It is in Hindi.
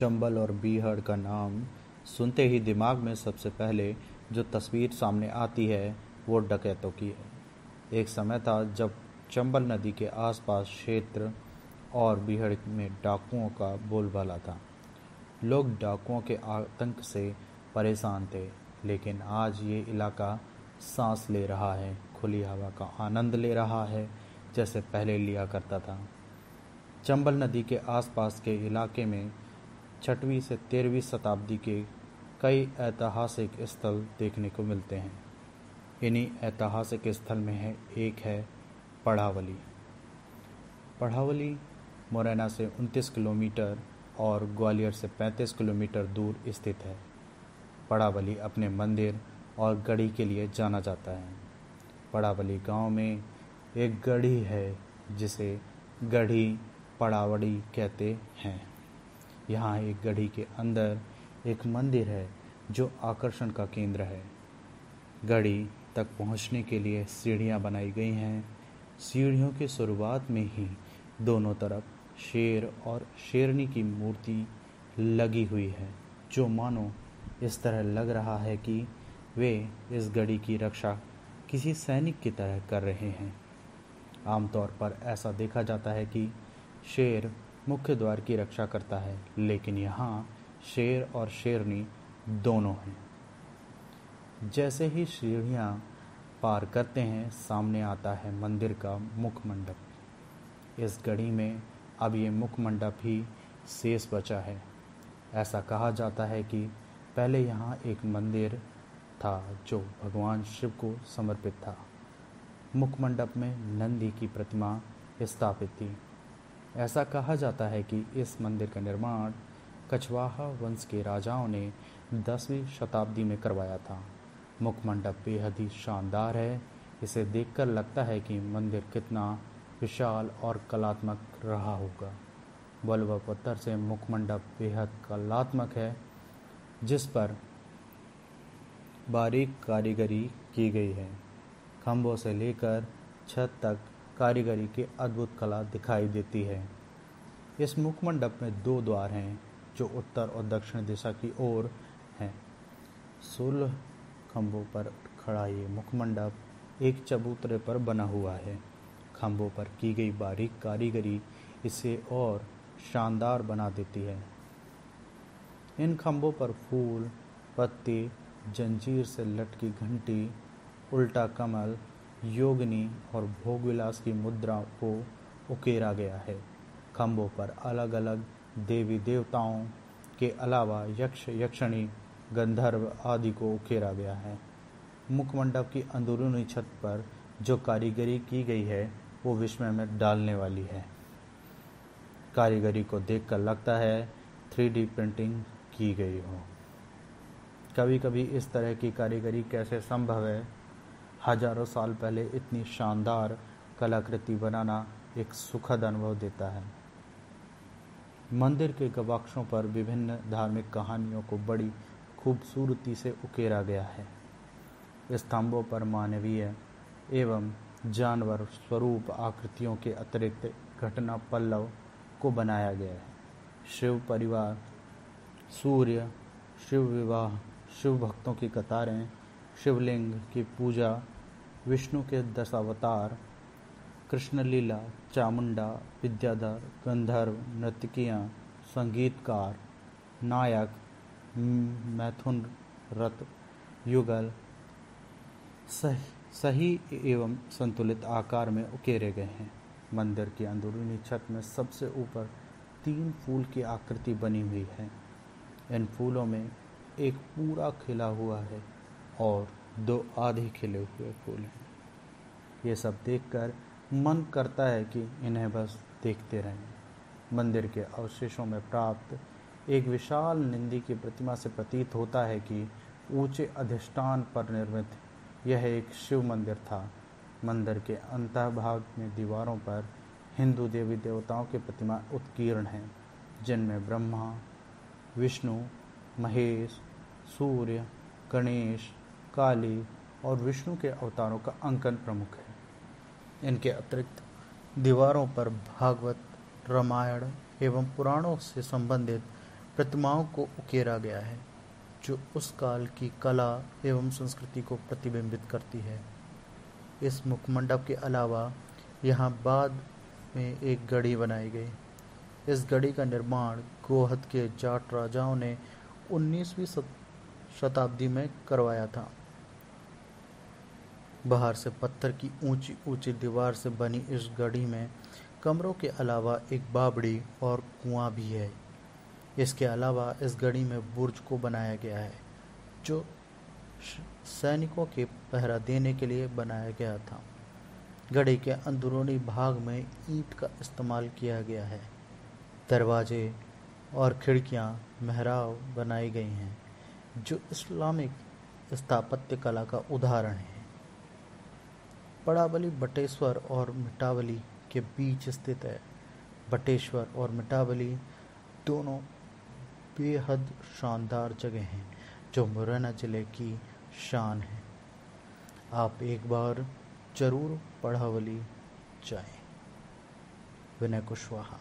चंबल और बीहड़ का नाम सुनते ही दिमाग में सबसे पहले जो तस्वीर सामने आती है वो डकैतों की है। एक समय था जब चंबल नदी के आसपास क्षेत्र और बीहड़ में डाकुओं का बोलबाला था। लोग डाकुओं के आतंक से परेशान थे, लेकिन आज ये इलाका सांस ले रहा है, खुली हवा का आनंद ले रहा है जैसे पहले लिया करता था। चंबल नदी के आसपास के इलाके में 6वीं से 13वीं शताब्दी के कई ऐतिहासिक स्थल देखने को मिलते हैं। इन्हीं ऐतिहासिक स्थल में एक है पढ़ावली। पढ़ावली मुरैना से 29 किलोमीटर और ग्वालियर से 35 किलोमीटर दूर स्थित है। पढ़ावली अपने मंदिर और गढ़ी के लिए जाना जाता है। पढ़ावली गांव में एक गढ़ी है जिसे गढ़ी पढ़ावड़ी कहते हैं। यहाँ एक गढ़ी के अंदर एक मंदिर है जो आकर्षण का केंद्र है। गढ़ी तक पहुँचने के लिए सीढ़ियाँ बनाई गई हैं। सीढ़ियों की शुरुआत में ही दोनों तरफ शेर और शेरनी की मूर्ति लगी हुई है, जो मानो इस तरह लग रहा है कि वे इस गढ़ी की रक्षा किसी सैनिक की तरह कर रहे हैं। आमतौर पर ऐसा देखा जाता है कि शेर मुख्य द्वार की रक्षा करता है, लेकिन यहाँ शेर और शेरनी दोनों हैं। जैसे ही सीढ़ियाँ पार करते हैं, सामने आता है मंदिर का मुख मंडप। इस गढ़ी में अब ये मुख मंडप ही शेष बचा है। ऐसा कहा जाता है कि पहले यहाँ एक मंदिर था जो भगवान शिव को समर्पित था। मुख मंडप में नंदी की प्रतिमा स्थापित थी। ऐसा कहा जाता है कि इस मंदिर का निर्माण कछवाहा वंश के राजाओं ने 10वीं शताब्दी में करवाया था। मुख मंडप बेहद ही शानदार है। इसे देखकर लगता है कि मंदिर कितना विशाल और कलात्मक रहा होगा। बल्ब व पत्थर से मुख मंडप बेहद कलात्मक है, जिस पर बारीक कारीगरी की गई है। खंभों से लेकर छत तक कारीगरी की अद्भुत कला दिखाई देती है। इस मुख मंडप में 2 द्वार हैं जो उत्तर और दक्षिण दिशा की ओर हैं। 16 खंभों पर खड़ा ये मुख मंडप एक चबूतरे पर बना हुआ है। खंभों पर की गई बारीक कारीगरी इसे और शानदार बना देती है। इन खंभों पर फूल, पत्ती, जंजीर से लटकी घंटी, उल्टा कमल, योगिनी और भोगविलास की मुद्रा को उकेरा गया है। खंभों पर अलग अलग देवी देवताओं के अलावा यक्ष, यक्षिणी, गंधर्व आदि को उकेरा गया है। मुखमंडप की अंदरूनी छत पर जो कारीगरी की गई है वो विस्मय में डालने वाली है। कारीगरी को देखकर लगता है 3D प्रिंटिंग की गई हो। कभी कभी इस तरह की कारीगरी कैसे संभव है? हजारों साल पहले इतनी शानदार कलाकृति बनाना एक सुखद अनुभव देता है। मंदिर के गवाक्षों पर विभिन्न धार्मिक कहानियों को बड़ी खूबसूरती से उकेरा गया है। स्तंभों पर मानवीय एवं जानवर स्वरूप आकृतियों के अतिरिक्त घटना पल्लव को बनाया गया है। शिव परिवार, सूर्य, शिव विवाह, शिव भक्तों की कतारें, शिवलिंग की पूजा, विष्णु के 10 अवतार, कृष्ण लीला, चामुंडा, विद्याधर, गंधर्व, नर्तकियाँ, संगीतकार, नायक, मैथुन रथ, युगल सही एवं संतुलित आकार में उकेरे गए हैं। मंदिर की अंदरूनी छत में सबसे ऊपर 3 फूल की आकृति बनी हुई है। इन फूलों में एक पूरा खिला हुआ है और 2 आधे खिले हुए फूल हैं। ये सब देखकर मन करता है कि इन्हें बस देखते रहें। मंदिर के अवशेषों में प्राप्त एक विशाल नंदी की प्रतिमा से प्रतीत होता है कि ऊंचे अधिष्ठान पर निर्मित यह एक शिव मंदिर था। मंदिर के अंतःभाग में दीवारों पर हिंदू देवी देवताओं की प्रतिमा उत्कीर्ण हैं, जिनमें ब्रह्मा, विष्णु, महेश, सूर्य, गणेश, काली और विष्णु के अवतारों का अंकन प्रमुख है। इनके अतिरिक्त दीवारों पर भागवत, रामायण एवं पुराणों से संबंधित प्रतिमाओं को उकेरा गया है जो उस काल की कला एवं संस्कृति को प्रतिबिंबित करती है। इस मुखमंडप के अलावा यहाँ बाद में एक गढ़ी बनाई गई। इस गढ़ी का निर्माण गोहद के जाट राजाओं ने 19वीं शताब्दी में करवाया था। बाहर से पत्थर की ऊंची ऊंची दीवार से बनी इस गढ़ी में कमरों के अलावा एक बावड़ी और कुआं भी है। इसके अलावा इस गढ़ी में बुर्ज को बनाया गया है जो सैनिकों के पहरा देने के लिए बनाया गया था। गढ़ी के अंदरूनी भाग में ईंट का इस्तेमाल किया गया है। दरवाजे और खिड़कियां मेहराब बनाई गई हैं जो इस्लामिक स्थापत्य कला का उदाहरण है। पड़ावली बटेश्वर और मिटावली के बीच स्थित है। बटेश्वर और मिटावली दोनों बेहद शानदार जगह हैं जो मुरैना जिले की शान है। आप एक बार जरूर पड़ावली जाएं। विनय कुशवाहा।